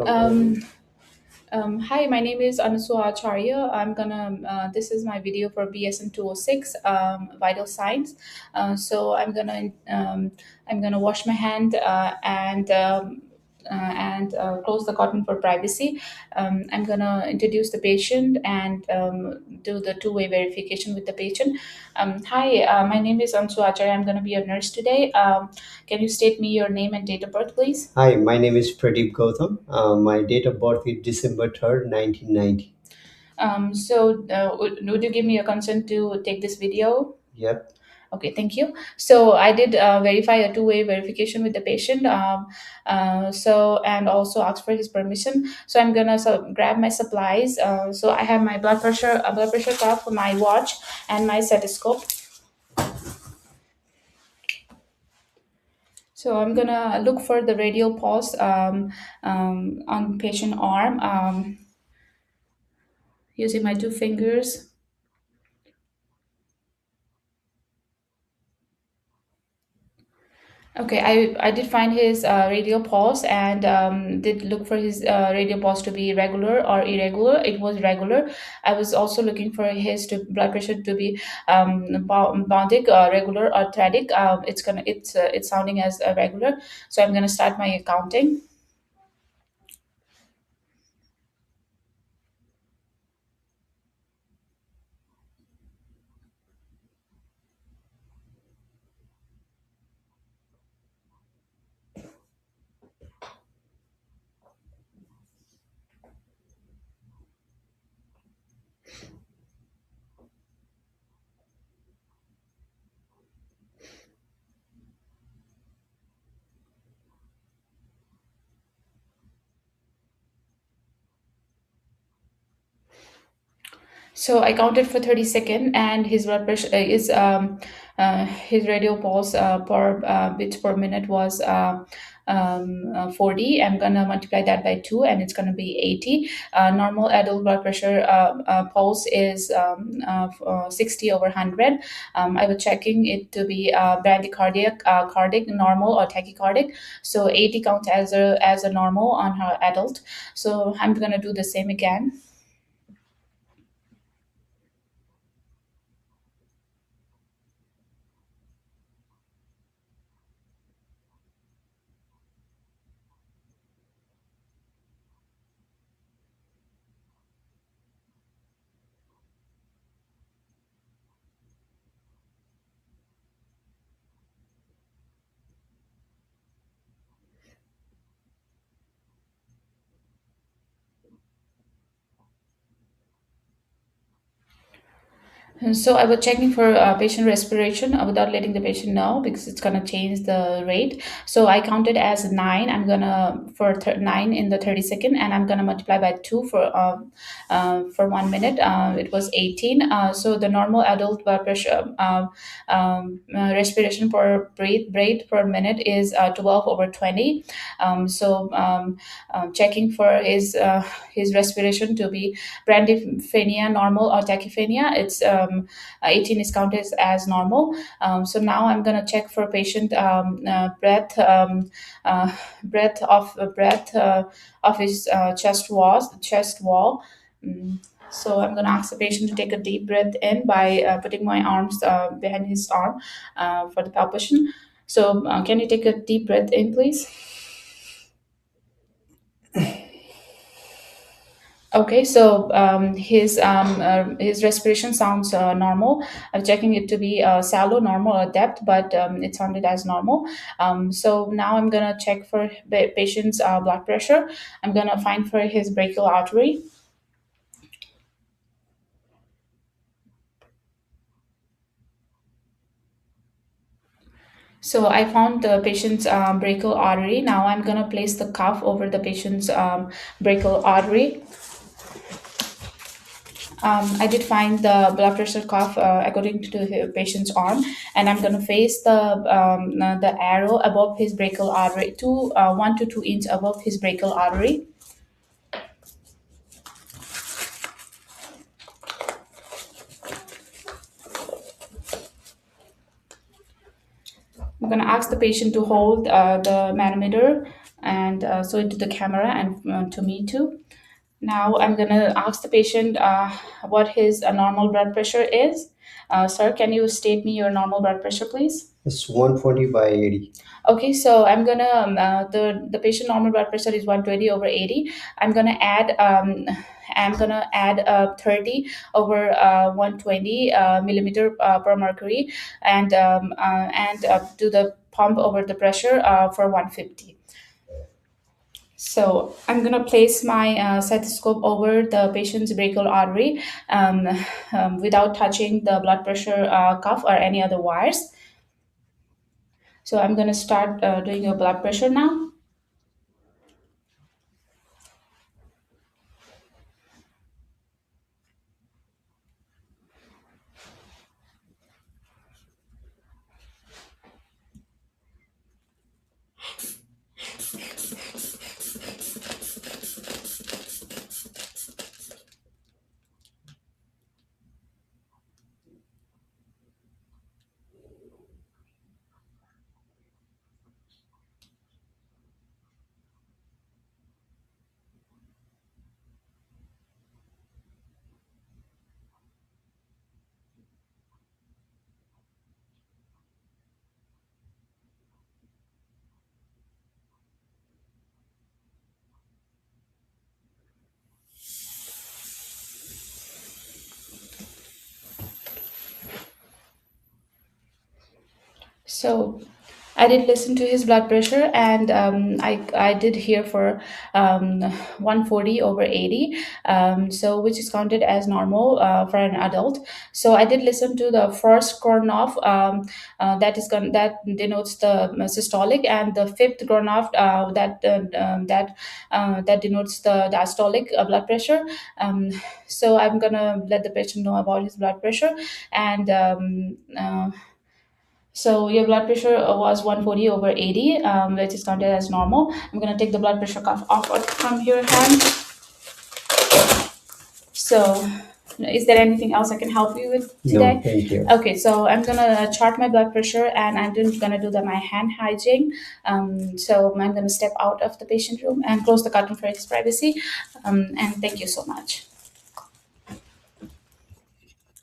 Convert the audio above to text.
Um, Hi, my name is Anasu Acharya. This is my video for BSN-206, vital signs. I'm gonna wash my hand and close the cotton for privacy. I'm gonna introduce the patient and do the two-way verification with the patient. Hi, my name is Ansu Acharya. I'm gonna be a nurse today. Can you state me your name and date of birth, please? Hi, my name is Pradeep Gautam. My date of birth is December 3rd, 1990. Would you give me your consent to take this video? Yep. Okay, thank you. So I did verify a two-way verification with the patient. And also ask for his permission. So I'm gonna grab my supplies. So I have my blood pressure cuff, my watch, and my stethoscope. So I'm gonna look for the radial pulse on patient arm using my two fingers. Okay, I did find his radial pulse and did look for his radial pulse to be regular or irregular. It was regular. I was also looking for his blood pressure to be boundic, regular or thradic. It's sounding as regular. So I'm gonna start my counting. So I counted for 30 seconds, and his blood pressure is his radial pulse per beats per minute was 40. I'm gonna multiply that by 2, and it's gonna be 80. Normal adult blood pressure pulse is 60 over 100. I was checking it to be bradycardic, cardiac, normal, or tachycardic. So 80 counts as a normal on her adult. So I'm gonna do the same again. And so I was checking for patient respiration without letting the patient know because it's gonna change the rate. So I counted as 9. I'm gonna 9 in the 30 second, and I'm gonna multiply by 2 for 1 minute. It was 18. So the normal adult blood pressure respiration per breath per minute is 12 over 20. Checking for his respiration to be brandyphenia normal or tachyphenia, it's 18 is counted as normal. So now I'm gonna check for patient breath of his chest wall. Mm. So I'm gonna ask the patient to take a deep breath in by putting my arms behind his arm for the palpation. So can you take a deep breath in, please? Okay, so his respiration sounds normal. I'm checking it to be shallow, normal, or depth, but it sounded as normal. So now I'm gonna check for the patient's blood pressure. I'm gonna find for his brachial artery. So I found the patient's brachial artery. Now I'm gonna place the cuff over the patient's brachial artery. I did find the blood pressure cuff according to the patient's arm, and I'm gonna face the arrow above his brachial artery, 1 to 2 inch above his brachial artery. I'm gonna ask the patient to hold the manometer and so into the camera and to me too. Now I'm gonna ask the patient what his normal blood pressure is. Sir, can you state me your normal blood pressure, please? It's 120 by 80. Okay, so I'm gonna the patient normal blood pressure is 120 over 80. I'm gonna add 30 over 120 millimeter per mercury, and do the pump over the pressure for 150. So I'm gonna place my stethoscope over the patient's brachial artery, without touching the blood pressure cuff or any other wires. So I'm gonna start doing your blood pressure now. So I did listen to his blood pressure, and I did hear for 140 over 80, so which is counted as normal for an adult. So I did listen to the first Kornoff, that denotes the systolic, and the fifth Kornoff, that denotes the diastolic blood pressure. So I'm gonna let the patient know about his blood pressure, and so your blood pressure was 140 over 80, which is counted as normal. I'm gonna take the blood pressure cuff off from your hand. So, is there anything else I can help you with No, today? thank you. Okay, so I'm gonna chart my blood pressure, and I'm gonna do my hand hygiene. So I'm gonna step out of the patient room and close the curtain for his privacy. And thank you so much.